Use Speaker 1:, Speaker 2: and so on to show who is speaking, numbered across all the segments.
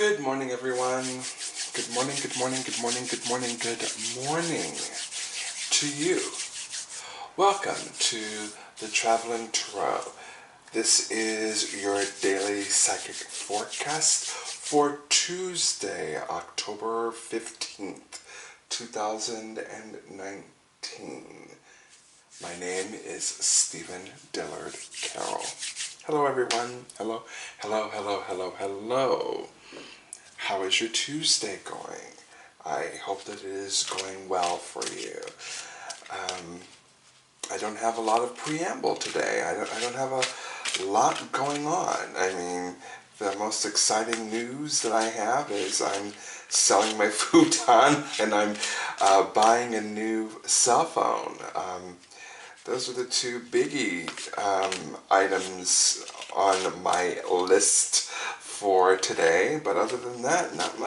Speaker 1: Good morning, everyone. Good morning, good morning, good morning, good morning, good morning to you. Welcome to the Traveling Tarot. This is your daily psychic forecast for Tuesday, October 15th, 2019. My name is Stephen Dillard Carroll. Hello, everyone. Hello, hello, hello, hello, hello. How is your Tuesday going? I hope that it is going well for you. I don't have a lot of preamble today. I don't have a lot going on. I mean, the most exciting news that I have is I'm selling my futon and I'm buying a new cell phone. Those are the two biggie items on my list for today, but other than that, not a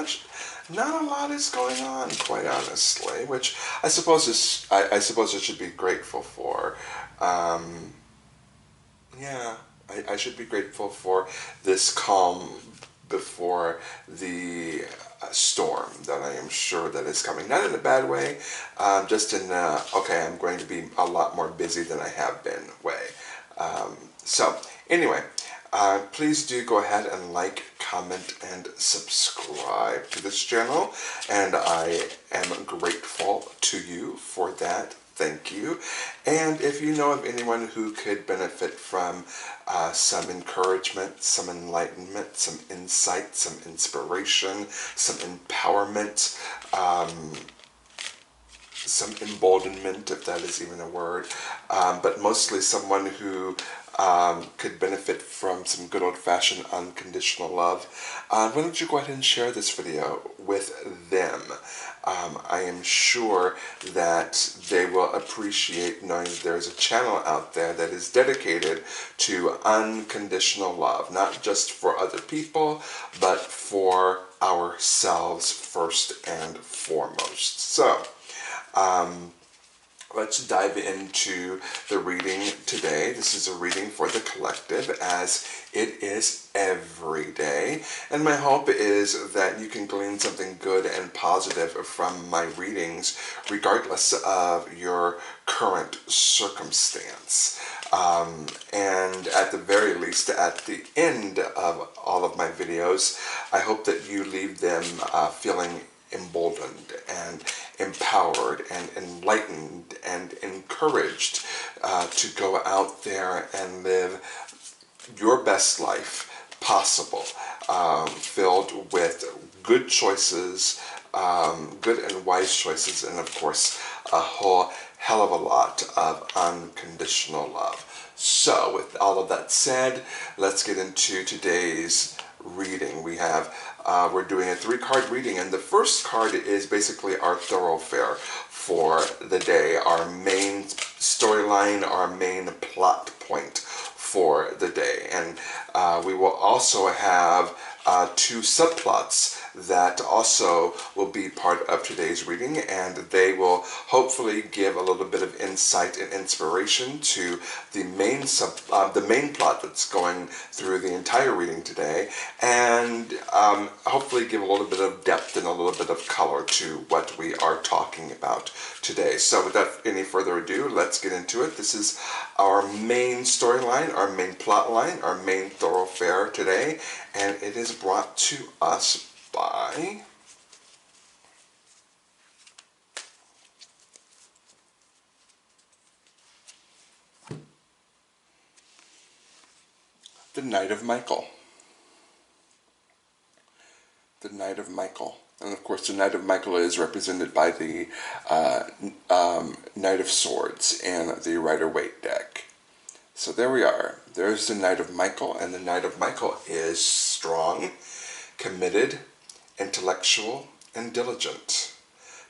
Speaker 1: lot is going on, quite honestly, which I suppose I suppose I should be grateful for. Yeah, I should be grateful for this calm before the storm that I am sure that is coming. Not in a bad way, just in okay, I'm going to be a lot more busy than I have been way. So anyway, please do go ahead and like, comment, and subscribe to this channel, and I am grateful to you for that. Thank you. And if you know of anyone who could benefit from some encouragement, some enlightenment, some insight, some inspiration, some empowerment, some emboldenment, if that is even a word, but mostly someone who could benefit from some good old-fashioned unconditional love, why don't you go ahead and share this video with them? I am sure that they will appreciate knowing that there is a channel out there that is dedicated to unconditional love, not just for other people, but for ourselves first and foremost. So, let's dive into the reading today. This is a reading for the collective, as it is every day. And my hope is that you can glean something good and positive from my readings, regardless of your current circumstance. And at the very least, at the end of all of my videos, I hope that you leave them feeling emboldened and empowered and enlightened and encouraged to go out there and live your best life possible, filled with good choices, good and wise choices, and of course a whole hell of a lot of unconditional love. So with all of that said, let's get into today's reading. We're doing a 3-card reading, and the first card is basically our thoroughfare for the day, our main storyline, our main plot point for the day. And we will also have 2 subplots that also will be part of today's reading, and they will hopefully give a little bit of insight and inspiration to the main plot that's going through the entire reading today, and hopefully give a little bit of depth and a little bit of color to what we are talking about today. So without any further ado, let's get into it. This is our main storyline, our main plot line, our main thoroughfare today, and it is brought to us by the Knight of Michael. The Knight of Michael. And of course, the Knight of Michael is represented by the Knight of Swords in the Rider-Waite deck. So there we are. There's the Knight of Michael, and the Knight of Michael is strong, committed, intellectual, and diligent.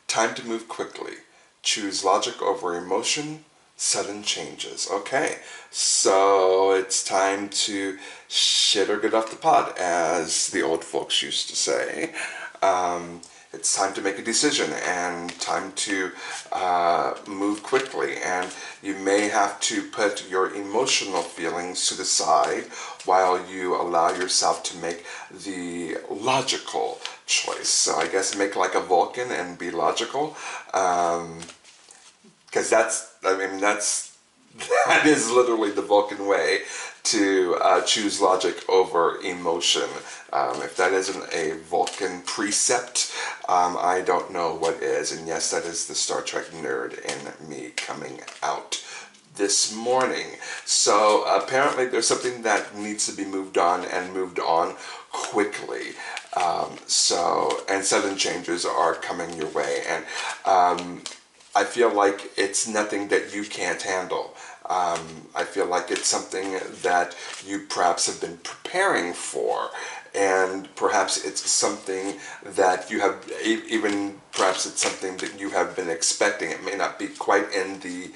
Speaker 1: Time to move quickly. Choose logic over emotion. Sudden changes. Okay, so it's time to shit or get off the pot, as the old folks used to say. it's time to make a decision and time to move quickly. And you may have to put your emotional feelings to the side while you allow yourself to make the logical choice. So I guess make like a Vulcan and be logical. Because that is literally the Vulcan way to choose logic over emotion. If that isn't a Vulcan precept, I don't know what is. And yes, that is the Star Trek nerd in me coming out this morning. So apparently there's something that needs to be moved on and moved on quickly. And sudden changes are coming your way. And I feel like it's nothing that you can't handle. I feel like it's something that you perhaps have been preparing for, and perhaps it's something that you have, even perhaps it's something that you have been expecting. It may not be quite in the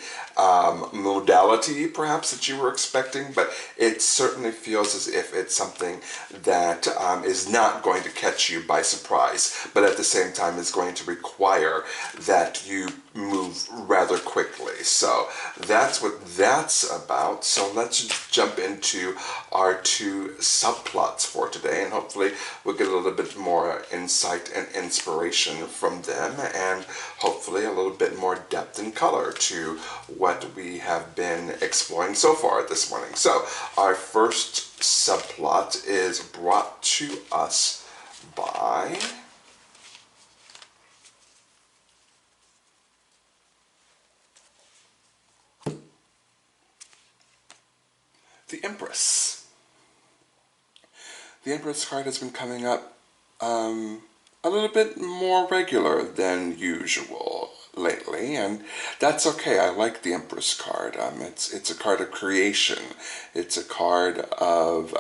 Speaker 1: modality perhaps that you were expecting, but it certainly feels as if it's something that is not going to catch you by surprise, but at the same time is going to require that you move rather quickly. So that's what that's about. So let's jump into our two subplots for today, and hopefully we'll get a little bit more insight and inspiration from them, and hopefully a little bit more depth and color to what we have been exploring so far this morning. So our first subplot is brought to us by the Empress. The Empress card has been coming up a little bit more regular than usual lately, and that's okay. I like the Empress card. It's a card of creation. It's a card of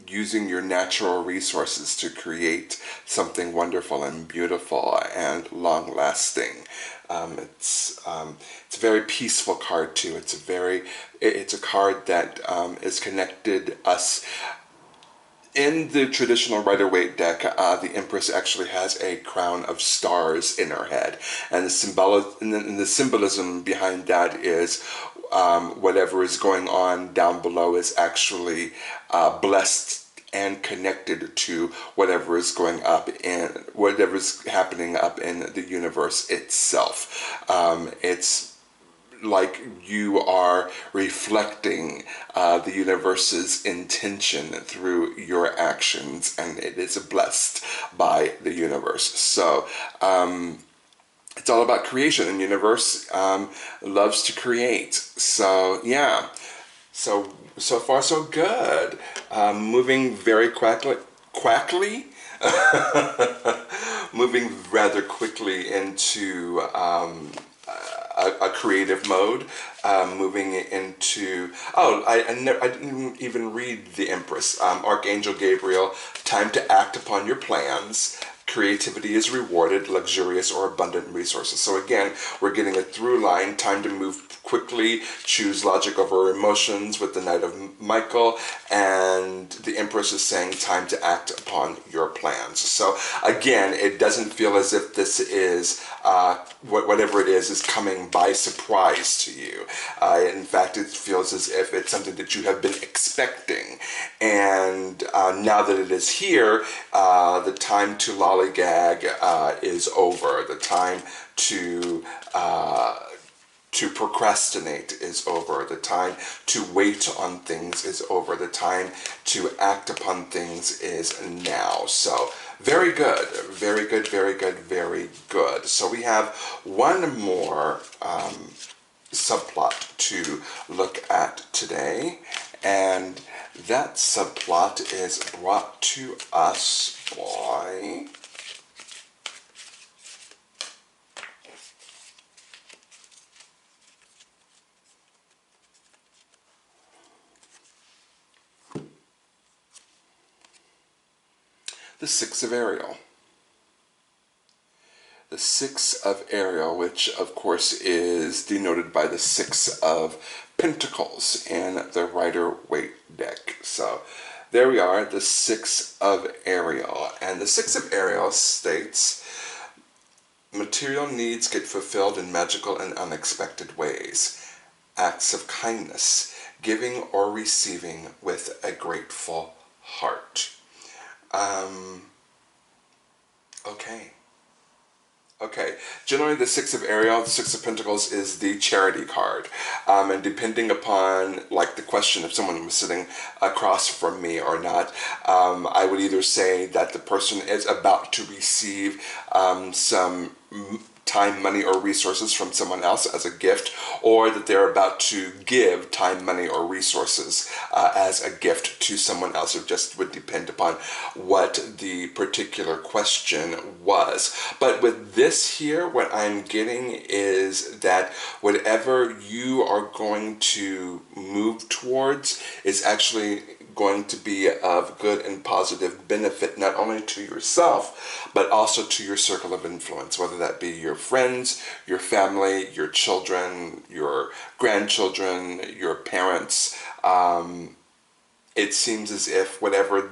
Speaker 1: using your natural resources to create something wonderful and beautiful and long-lasting. It's a very peaceful card too. It's a card that is connected us. In the traditional Rider-Waite deck, the Empress actually has a crown of stars in her head, and the symbolism behind that is whatever is going on down below is actually blessed and connected to whatever is going up in whatever's happening up in the universe itself. It's like you are reflecting the universe's intention through your actions, and it is blessed by the universe. So it's all about creation, and the universe loves to create. So yeah, so far so good. Moving very quackly, moving rather quickly into a creative mode, moving into, I didn't even read the Empress. Archangel Gabriel, time to act upon your plans. Creativity is rewarded, luxurious or abundant resources. So again, we're getting a through line, time to move quickly, choose logic over emotions with the Knight of Michael, and the Empress is saying time to act upon your plans. So again, it doesn't feel as if this is, whatever it is coming by surprise to you. In fact, it feels as if it's something that you have been expecting. And now that it is here, the time to lollygag is over. The time to procrastinate is over. The time to wait on things is over. The time to act upon things is now. So very good, very good, very good, very good. So we have one more subplot to look at today, and that subplot is brought to us by the Six of Ariel. The Six of Ariel, which of course is denoted by the Six of Pentacles in the Rider-Waite deck. So There we are, the Six of Ariel. And the Six of Ariel states, material needs get fulfilled in magical and unexpected ways. Acts of kindness, giving or receiving with a grateful heart. Okay. Okay, generally the Six of Ariel, the Six of Pentacles is the charity card. And depending upon like the question, if someone was sitting across from me or not, I would either say that the person is about to receive some time, money, or resources from someone else as a gift, or that they're about to give time, money, or resources as a gift to someone else. It just would depend upon what the particular question was. But with this here, what I'm getting is that whatever you are going to move towards is actually going to be of good and positive benefit, not only to yourself, but also to your circle of influence, whether that be your friends, your family, your children, your grandchildren, your parents. It seems as if whatever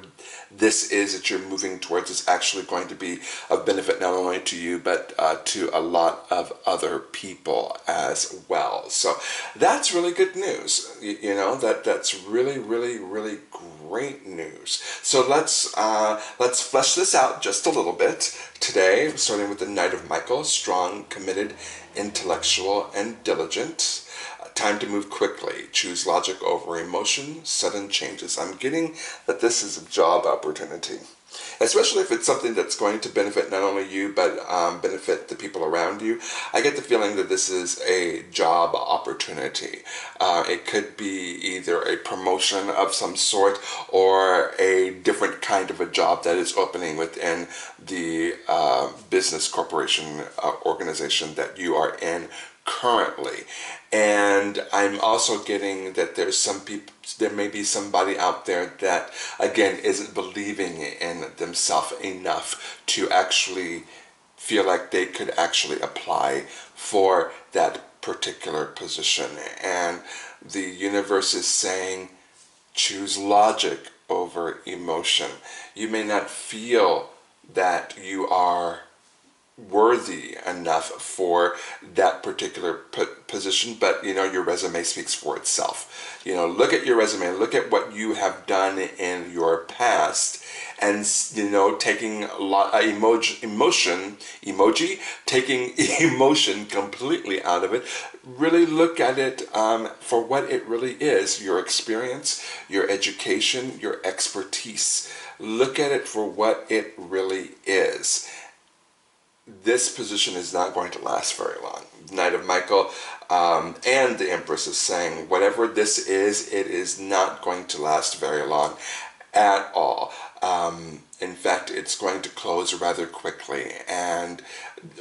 Speaker 1: this is that you're moving towards is actually going to be of benefit not only to you, but to a lot of other people as well. So that's really good news. You know, that's really, really, really great news. So let's flesh this out just a little bit today, starting with the Knight of Michael, strong, committed, intellectual, and diligent. Time to move quickly. Choose logic over emotion. Sudden changes. I'm getting that this is a job opportunity, especially if it's something that's going to benefit not only you, but benefit the people around you. I get the feeling that this is a job opportunity. It could be either a promotion of some sort or a different kind of a job that is opening within the business corporation organization that you are in currently. And I'm also getting that there's some people, there may be somebody out there that again isn't believing in themselves enough to actually feel like they could actually apply for that particular position. And the universe is saying, choose logic over emotion. You may not feel that you are worthy enough for that particular position, but you know, your resume speaks for itself. You know, look at your resume, look at what you have done in your past, and you know, taking a lot taking emotion completely out of it. Really look at it for what it really is: your experience, your education, your expertise. Look at it for what it really is. This position is not going to last very long. Knight of Michael and the Empress is saying, whatever this is, it is not going to last very long at all. In fact, it's going to close rather quickly,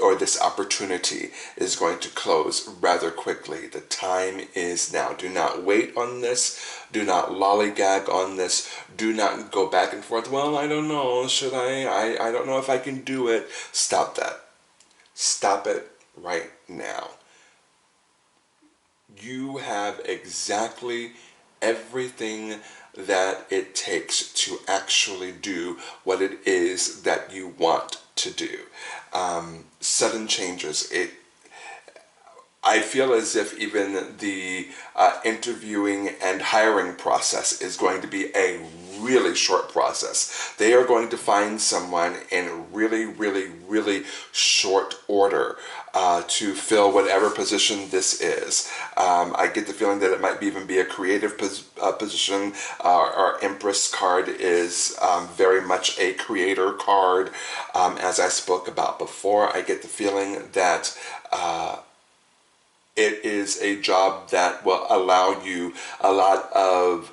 Speaker 1: or this opportunity is going to close rather quickly. The time is now. Do not wait on this. Do not lollygag on this. Do not go back and forth. Well, I don't know. Should I? I don't know if I can do it. Stop that. Stop it right now. You have exactly everything that it takes to actually do what it is that you want to do. Sudden changes. I feel as if even the interviewing and hiring process is going to be a really short process. They are going to find someone in really, really, really short order to fill whatever position this is. I get the feeling that it might even be a creative position. Our Empress card is very much a creator card. As I spoke about before, I get the feeling that it is a job that will allow you a lot of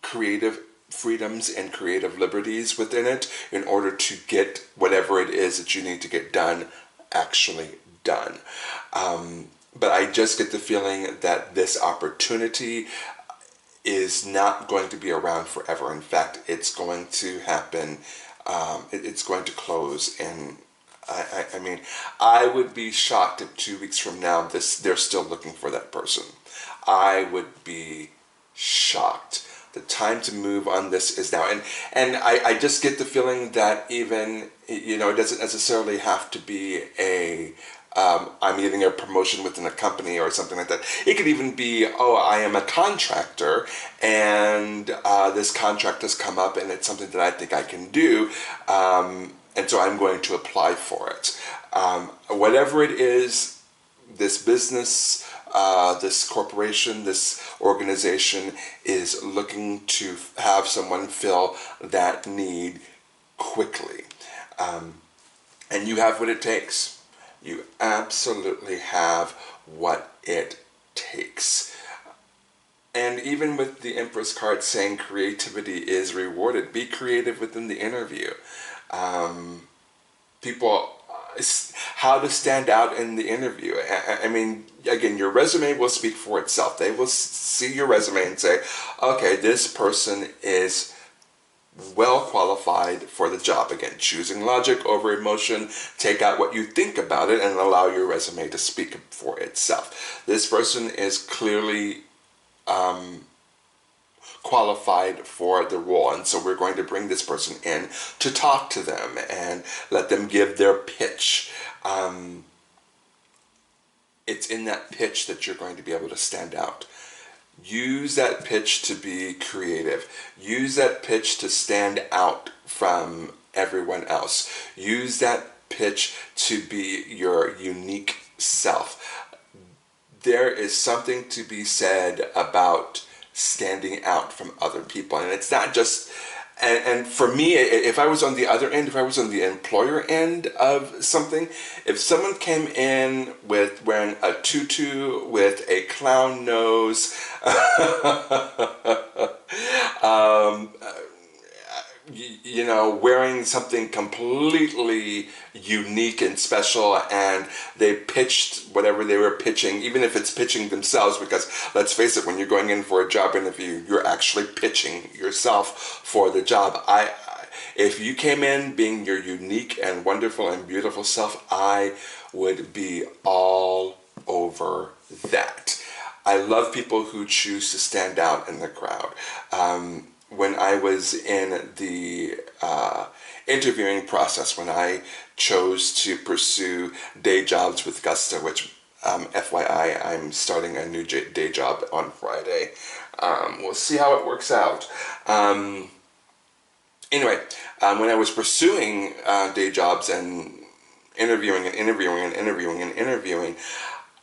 Speaker 1: creative freedoms and creative liberties within it in order to get whatever it is that you need to get done actually done. But I just get the feeling that this opportunity is not going to be around forever. In fact, it's going to happen, it's going to close in I mean, I would be shocked if 2 weeks from now they're still looking for that person. I would be shocked. The time to move on this is now. And I just get the feeling that even, it doesn't necessarily have to be I'm getting a promotion within a company or something like that. It could even be, oh, I am a contractor, and this contract has come up, and it's something that I think I can do, and so I'm going to apply for it. Whatever it is, this business, this corporation, this organization is looking to have someone fill that need quickly. And you have what it takes. You absolutely have what it takes. And even with the Empress card saying creativity is rewarded, be creative within the interview. People, how to stand out in the interview. I mean, again, your resume will speak for itself. They will see your resume and say, okay, this person is well qualified for the job. Again, choosing logic over emotion. Take out what you think about it and allow your resume to speak for itself. This person is clearly qualified for the role, and so we're going to bring this person in to talk to them and let them give their pitch. It's in that pitch that you're going to be able to stand out. Use that pitch to be creative. Use that pitch to stand out from everyone else. Use that pitch to be your unique self. There is something to be said about standing out from other people. And it's not just, and for me, if I was on the other end, if I was on the employer end of something, if someone came in with wearing a tutu with a clown nose, wearing something completely unique and special, and they pitched whatever they were pitching, even if it's pitching themselves, because let's face it, when you're going in for a job interview, you're actually pitching yourself for the job. If you came in being your unique and wonderful and beautiful self, I would be all over that. I love people who choose to stand out in the crowd. When I was in the interviewing process, when I chose to pursue day jobs with gusto, which FYI, I'm starting a new day job on Friday. We'll see how it works out. Anyway, when I was pursuing day jobs and interviewing,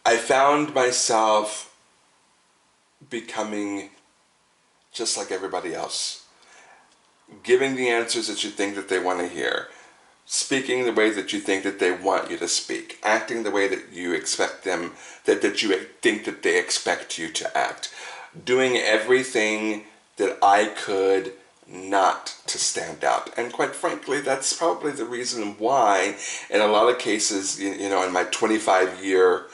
Speaker 1: I found myself becoming just like everybody else. Giving the answers that you think that they want to hear. Speaking the way that you think that they want you to speak. Acting the way that you expect them, that you think that they expect you to act. Doing everything that I could not to stand out. And quite frankly, that's probably the reason why, in a lot of cases, in my 25-year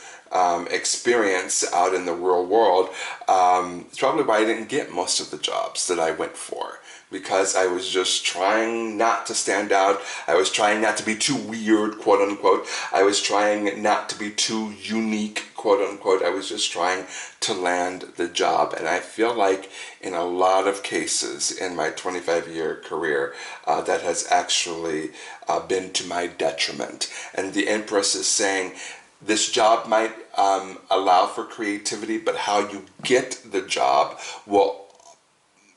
Speaker 1: experience out in the real world, it's probably why I didn't get most of the jobs that I went for, because I was just trying not to stand out. I was trying not to be too weird, quote unquote. I was trying not to be too unique, quote unquote. I was just trying to land the job. And I feel like in a lot of cases in my 25-year career, that has actually been to my detriment. And the Empress is saying, this job might allow for creativity, but how you get the job will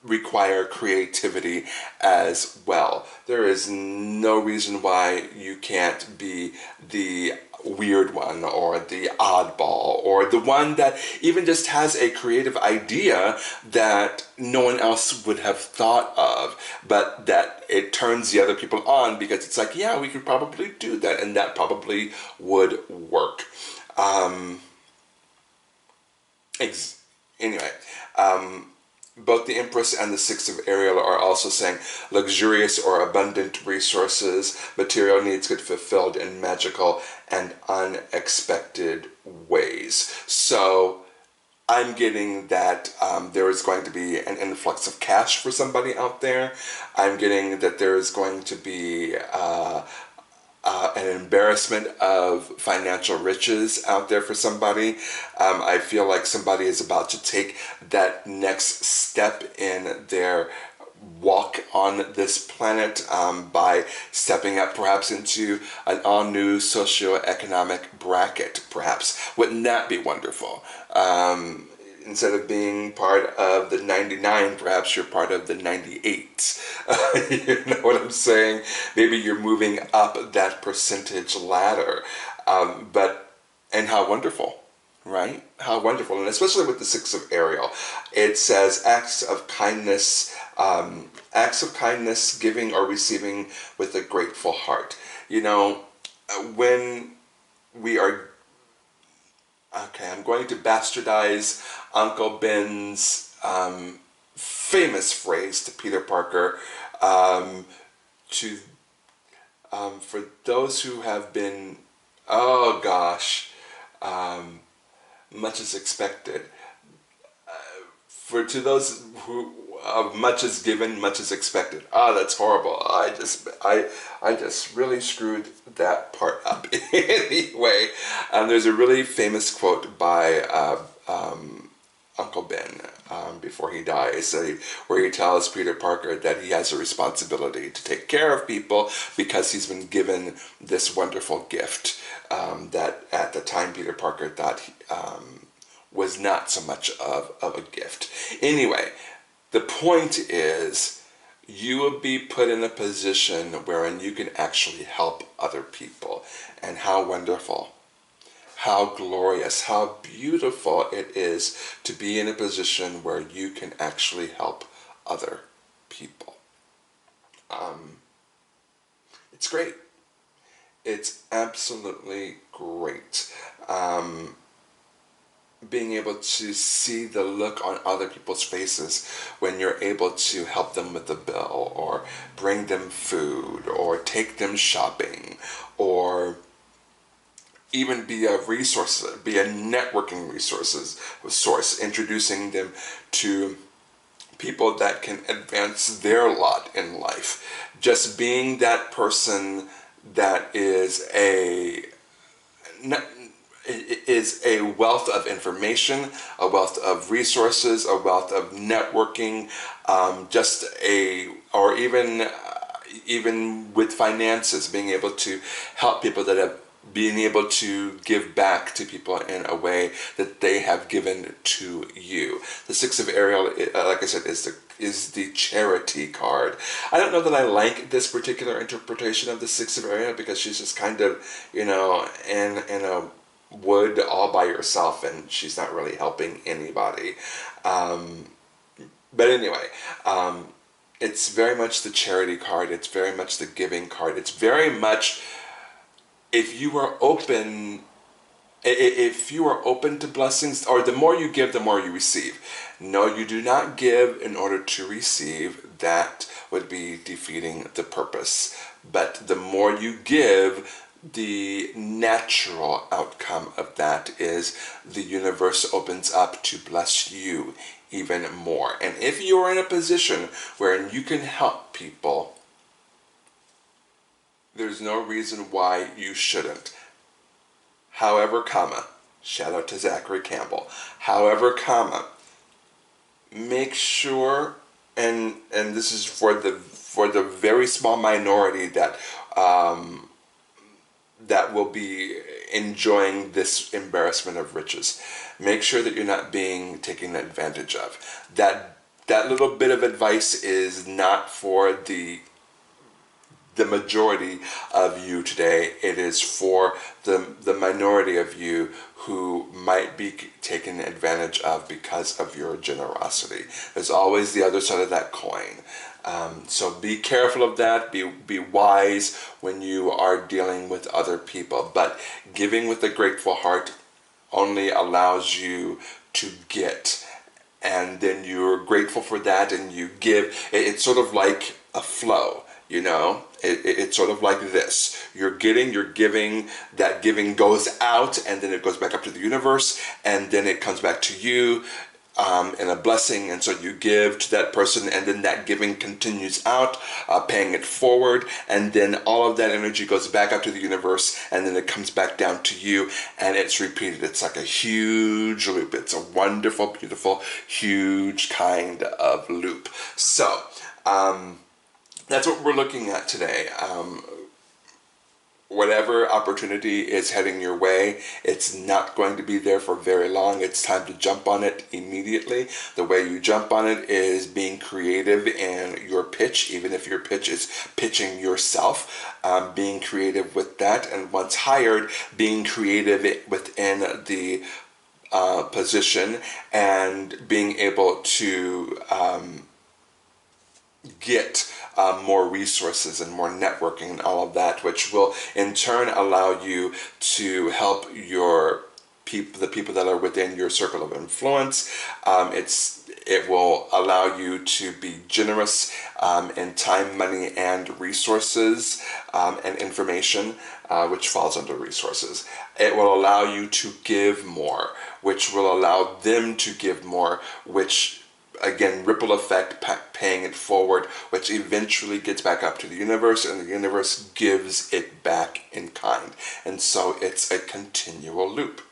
Speaker 1: require creativity as well. There is no reason why you can't be the weird one, or the oddball, or the one that even just has a creative idea that no one else would have thought of, but that it turns the other people on, because it's like, yeah, we could probably do that, and that probably would work. Anyway, both the Empress and the Six of Ariel are also saying luxurious or abundant resources, material needs get fulfilled in magical and unexpected ways. So I'm getting that there is going to be an influx of cash for somebody out there. I'm getting that there is going to be an embarrassment of financial riches out there for somebody. I feel like somebody is about to take that next step step in their walk on this planet by stepping up perhaps into an all-new socioeconomic bracket, perhaps. Wouldn't that be wonderful? Instead of being part of the 99, perhaps you're part of the 98. You know what I'm saying? Maybe you're moving up that percentage ladder. And how wonderful, right? How wonderful. And especially with the Six of Ariel, it says acts of kindness, giving or receiving with a grateful heart. You know, when we are, okay, I'm going to bastardize Uncle Ben's famous phrase to Peter Parker, to for those who have been, oh gosh, much is expected. To those who much is given, much is expected. Ah, that's horrible. I just really screwed that part up. Anyway, there's a really famous quote by Uncle Ben before he dies, where he tells Peter Parker that he has a responsibility to take care of people because he's been given this wonderful gift that at the time Peter Parker thought was not so much of a gift. Anyway, the point is you will be put in a position wherein you can actually help other people. And how wonderful, how glorious, how beautiful it is to be in a position where you can actually help other people. It's great. It's absolutely great. Being able to see the look on other people's faces when you're able to help them with the bill, or bring them food, or take them shopping, or even be a resource, be a networking source, introducing them to people that can advance their lot in life. Just being that person that is a wealth of information, a wealth of resources, a wealth of networking, or even with finances, being able to help people that have being able to give back to people in a way that they have given to you. The Six of Ariel, like I said, is the charity card. I don't know that I like this particular interpretation of the Six of Ariel, because she's just kind of, in a wood all by herself, and she's not really helping anybody. But anyway, it's very much the charity card. It's very much the giving card. It's very much, if you are open to blessings, or the more you give, the more you receive. No, you do not give in order to receive. That would be defeating the purpose. But the more you give, the natural outcome of that is the universe opens up to bless you even more. And if you are in a position where you can help people, there's no reason why you shouldn't. However, shout out to Zachary Campbell. However, make sure, and this is for the very small minority that will be enjoying this embarrassment of riches. Make sure that you're not being taken advantage of. That little bit of advice is not for the majority of you today. It is for the minority of you who might be taken advantage of because of your generosity. There's always the other side of that coin. So be careful of that. Be wise when you are dealing with other people. But giving with a grateful heart only allows you to get. And then you're grateful for that and you give. It's sort of like a flow. It's sort of like this. You're giving, that giving goes out, and then it goes back up to the universe, and then it comes back to you. and a blessing, and so you give to that person, and then that giving continues out, paying it forward, and then all of that energy goes back up to the universe, and then it comes back down to you, and it's repeated. It's like a huge loop. It's a wonderful, beautiful, huge kind of loop. So that's what we're looking at today. Whatever opportunity is heading your way, it's not going to be there for very long. It's time to jump on it immediately. The way you jump on it is being creative in your pitch, even if your pitch is pitching yourself, being creative with that. And once hired, being creative within the position and being able to get more resources and more networking and all of that, which will in turn allow you to help the people that are within your circle of influence. It will allow you to be generous in time, money, and resources, and information, which falls under resources. It will allow you to give more, which will allow them to give more, which again, ripple effect, paying it forward, which eventually gets back up to the universe, and the universe gives it back in kind. And so it's a continual loop.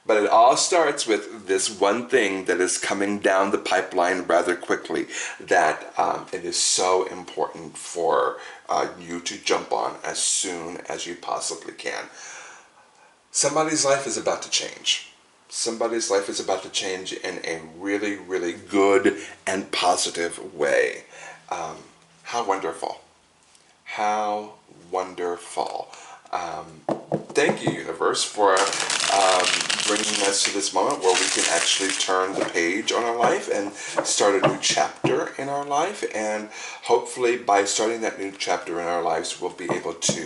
Speaker 1: But it all starts with this one thing that is coming down the pipeline rather quickly, that it is so important for you to jump on as soon as you possibly can. Somebody's life is about to change. Somebody's life is about to change in a really, really good and positive way. How wonderful. How wonderful. Thank you, universe, for bringing us to this moment where we can actually turn the page on our life and start a new chapter in our life. And hopefully by starting that new chapter in our lives, we'll be able to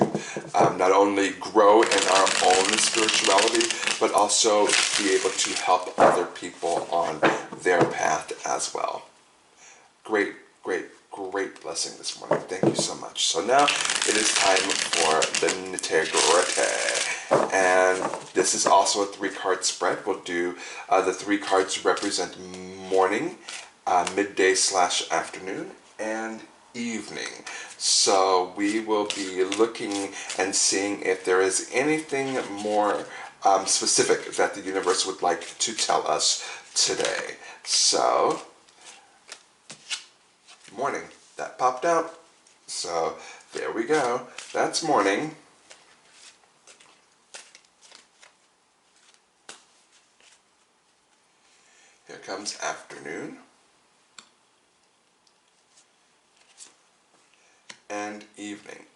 Speaker 1: not only grow in our own spirituality, but also be able to help other people on their path as well. Great, great, great blessing this morning. Thank you so much. So now it is time for the nitty-gritty. And this is also a 3-card spread. We'll do the 3 cards represent morning, midday/afternoon, and evening. So we will be looking and seeing if there is anything more specific that the universe would like to tell us today. So, morning. That popped out. So there we go. That's morning. Here comes afternoon. And evening.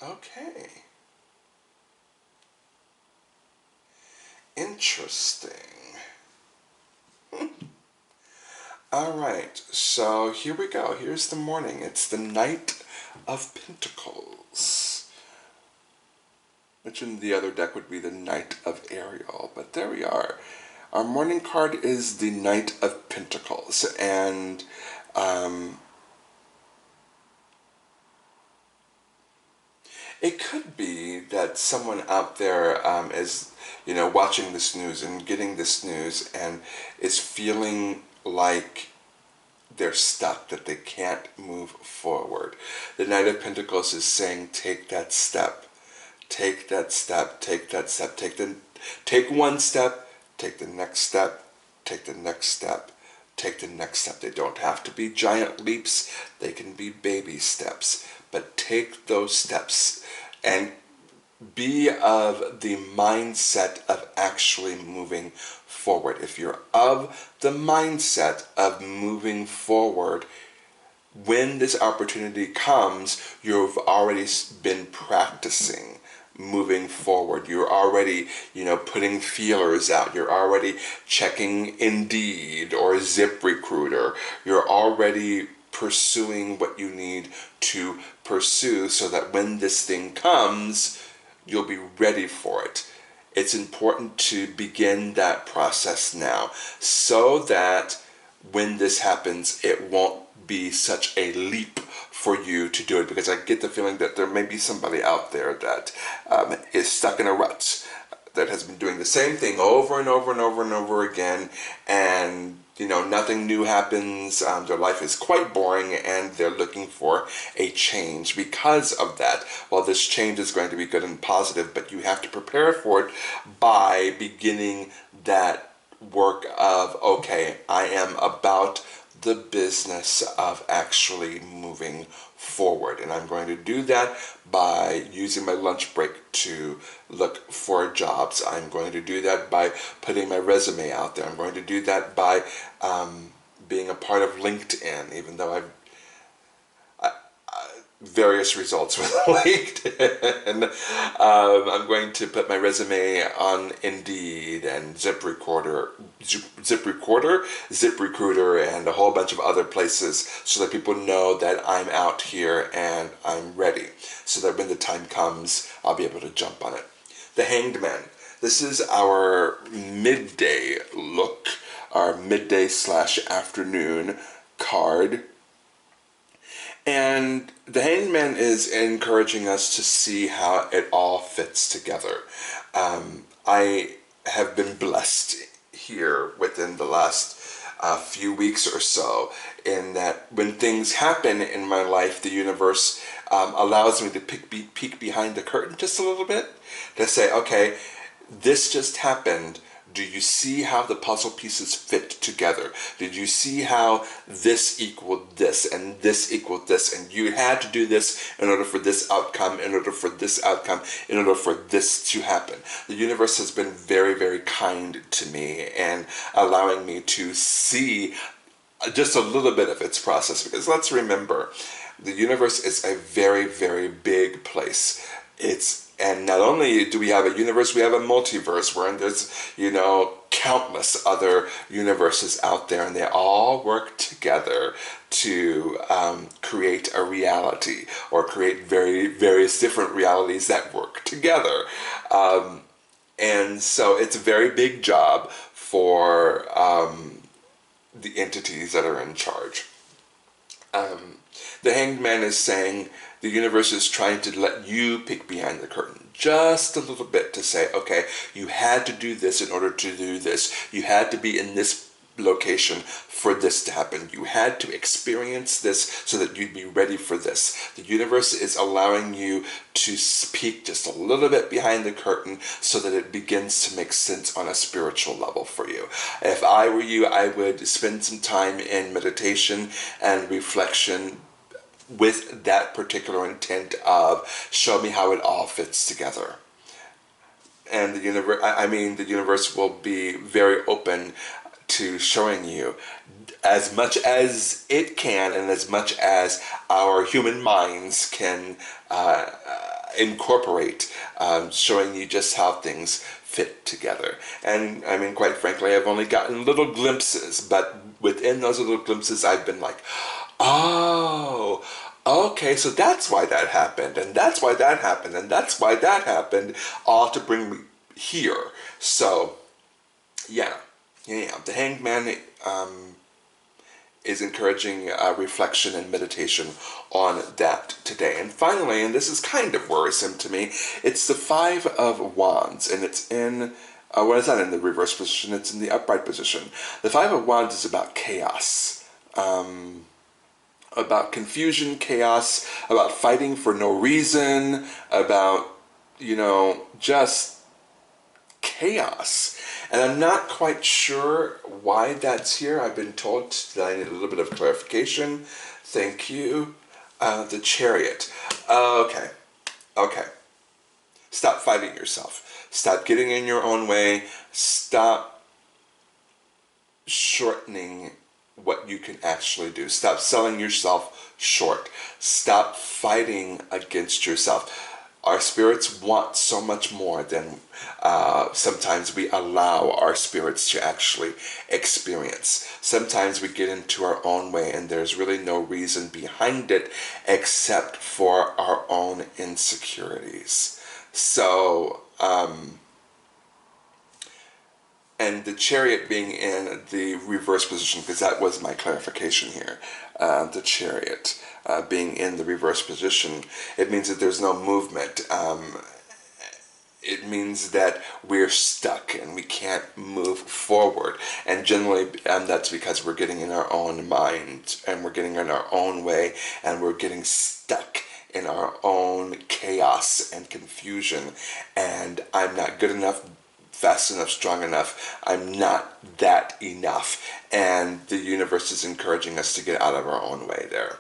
Speaker 1: Okay. Interesting. All right, so here we go. Here's the morning. It's the Knight of Pentacles, which in the other deck would be the Knight of Ariel. But there we are. Our morning card is the Knight of Pentacles, and it could be that someone out there is, watching this news and getting this news and is feeling like they're stuck, that they can't move forward. The Knight of Pentacles is saying, take that step. Take that step. Take that step. Take one step. Take the next step. Take the next step. Take the next step. They don't have to be giant leaps. They can be baby steps. But take those steps and be of the mindset of actually moving forward. If you're of the mindset of moving forward, when this opportunity comes, you've already been practicing moving forward. You're already, putting feelers out. You're already checking Indeed or ZipRecruiter. You're already pursuing what you need to pursue so that when this thing comes, you'll be ready for it. It's important to begin that process now so that when this happens, it won't be such a leap for you to do it, because I get the feeling that there may be somebody out there that is stuck in a rut. that has been doing the same thing over and over and over and over again, and nothing new happens. Their life is quite boring, and they're looking for a change because of that. Well, this change is going to be good and positive, but you have to prepare for it by beginning that work of, okay, I am about the business of actually moving forward. And I'm going to do that by using my lunch break to look for jobs. I'm going to do that by putting my resume out there. I'm going to do that by being a part of LinkedIn, even though I've various results with LinkedIn. I'm going to put my resume on Indeed and ZipRecruiter, and a whole bunch of other places so that people know that I'm out here and I'm ready, so that when the time comes, I'll be able to jump on it. The Hanged Man. This is our midday look, our midday/afternoon card. And the Hanged Man is encouraging us to see how it all fits together. I have been blessed here within the last few weeks or so, in that when things happen in my life, the universe allows me to peek behind the curtain just a little bit, to say, okay, this just happened. Do you see how the puzzle pieces fit together? Did you see how this equaled this and this equaled this? And you had to do this in order for this outcome, in order for this outcome, in order for this to happen. The universe has been very, very kind to me and allowing me to see just a little bit of its process. Because let's remember, the universe is a very, very big place. And not only do we have a universe, we have a multiverse, wherein there's, countless other universes out there, and they all work together to create a reality, or create various different realities that work together. And so it's a very big job for the entities that are in charge. The Hanged Man is saying the universe is trying to let you peek behind the curtain just a little bit, to say, okay, you had to do this in order to do this. You had to be in this location for this to happen. You had to experience this so that you'd be ready for this. The universe is allowing you to peek just a little bit behind the curtain so that it begins to make sense on a spiritual level for you. If I were you, I would spend some time in meditation and reflection with that particular intent of, show me how it all fits together. And the universe will be very open to showing you as much as it can, and as much as our human minds can incorporate, showing you just how things fit together. And quite frankly, I've only gotten little glimpses, but within those little glimpses, I've been like, oh, okay, so that's why that happened, and that's why that happened, and that's why that happened, all to bring me here. So, yeah. The Hanged Man is encouraging reflection and meditation on that today. And finally, and this is kind of worrisome to me, it's the Five of Wands, and it's in, well, it's not in the reverse position, it's in the upright position. The Five of Wands is about chaos. About confusion, chaos, about fighting for no reason, about, just chaos. And I'm not quite sure why that's here. I've been told that I need a little bit of clarification. Thank you. The Chariot. Okay. Stop fighting yourself. Stop getting in your own way. Stop shortening what you can actually do. Stop selling yourself short. Stop fighting against yourself. Our spirits want so much more than sometimes we allow our spirits to actually experience. Sometimes we get into our own way, and there's really no reason behind it except for our own insecurities. So, and the Chariot being in the reverse position, because that was my clarification here. The Chariot being in the reverse position, it means that there's no movement. it means that we're stuck and we can't move forward. And generally, that's because we're getting in our own mind and we're getting in our own way and we're getting stuck in our own chaos and confusion. And I'm not good enough, fast enough, strong enough. I'm not that enough. And the universe is encouraging us to get out of our own way there.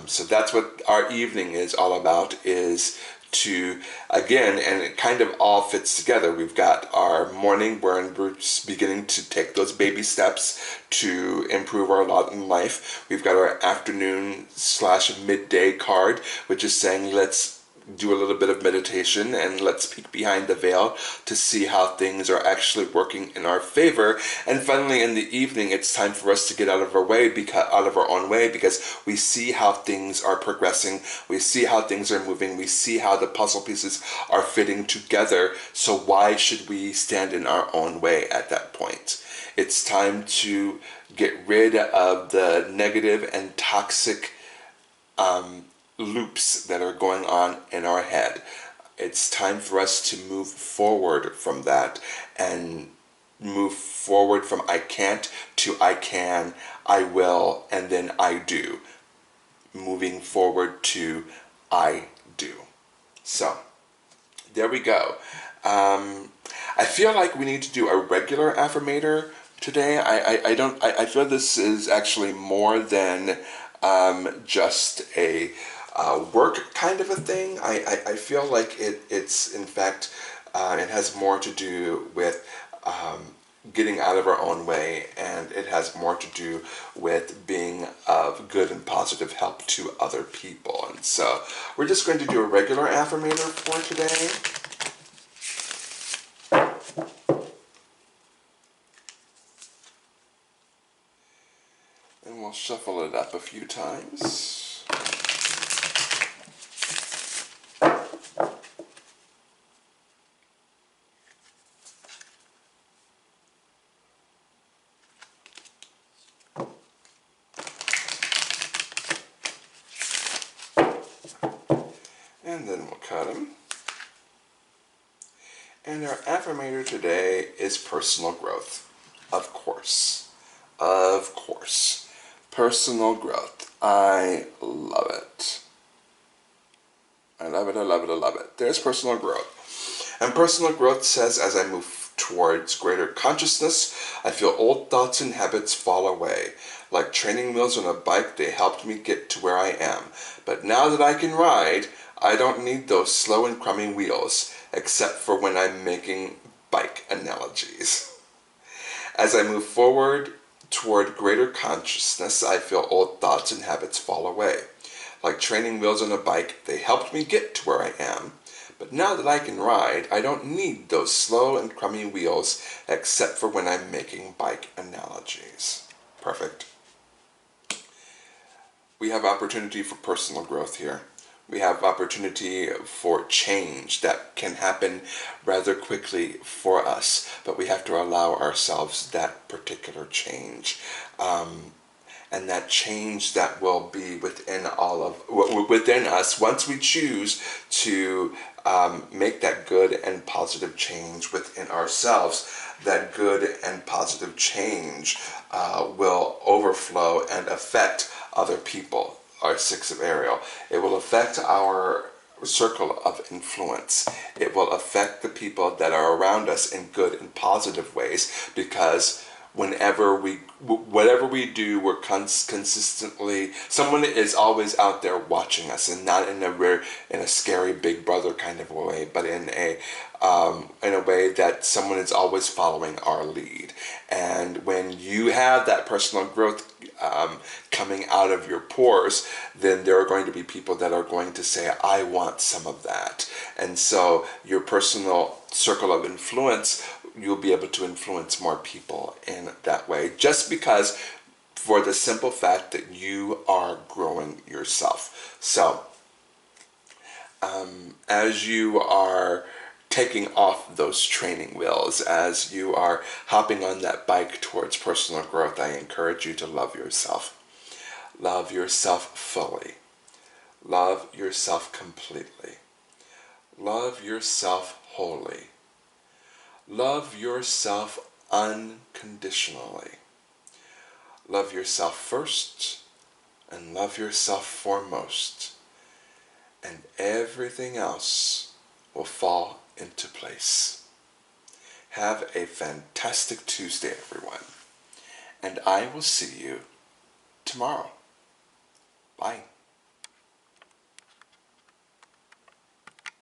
Speaker 1: So that's what our evening is all about, is to, again, and it kind of all fits together. We've got our morning where we're beginning to take those baby steps to improve our lot in life. We've got our afternoon / midday card, which is saying let's do a little bit of meditation and let's peek behind the veil to see how things are actually working in our favor. And finally, in the evening, it's time for us to get out of our own way, because we see how things are progressing, we see how things are moving, we see how the puzzle pieces are fitting together. So why should we stand in our own way at that point? It's time to get rid of the negative and toxic loops that are going on in our head. It's time for us to move forward from that and move forward from I can't to I can, I will, and then I do. Moving forward to I do. So, there we go. I feel like we need to do a regular affirmator today. I feel this is actually more than just a work kind of a thing. I feel like it's in fact, it has more to do with getting out of our own way, and it has more to do with being of good and positive help to other people. And so we're just going to do a regular affirmator for today. And we'll shuffle it up a few times. And then we'll cut them. And our affirmator today is personal growth. Of course. Of course. Personal growth. I love it. I love it, I love it, I love it. There's personal growth. And personal growth says, as I move towards greater consciousness, I feel old thoughts and habits fall away. Like training wheels on a bike, they helped me get to where I am. But now that I can ride, I don't need those slow and crummy wheels, except for when I'm making bike analogies. As I move forward toward greater consciousness, I feel old thoughts and habits fall away. Like training wheels on a bike, they helped me get to where I am. But now that I can ride, I don't need those slow and crummy wheels, except for when I'm making bike analogies. Perfect. We have opportunity for personal growth here. We have opportunity for change that can happen rather quickly for us, but we have to allow ourselves that particular change. And that change that will be within within us once we choose to make that good and positive change within ourselves. That good and positive change will overflow and affect other people. Our Six of Ariel. It will affect our circle of influence. It will affect the people that are around us in good and positive ways, because whatever we do, we're consistently, someone is always out there watching us, and not in a scary big brother kind of way, but in a way that someone is always following our lead. And when you have that personal growth coming out of your pores, then there are going to be people that are going to say, I want some of that. And so your personal circle of influence, you'll be able to influence more people in that way, just because, for the simple fact that you are growing yourself. So as you are taking off those training wheels, as you are hopping on that bike towards personal growth, I encourage you to love yourself. Love yourself fully. Love yourself completely. Love yourself holy. Love yourself unconditionally. Love yourself first and love yourself foremost. And everything else will fall into place. Have a fantastic Tuesday, everyone. And I will see you tomorrow. Bye.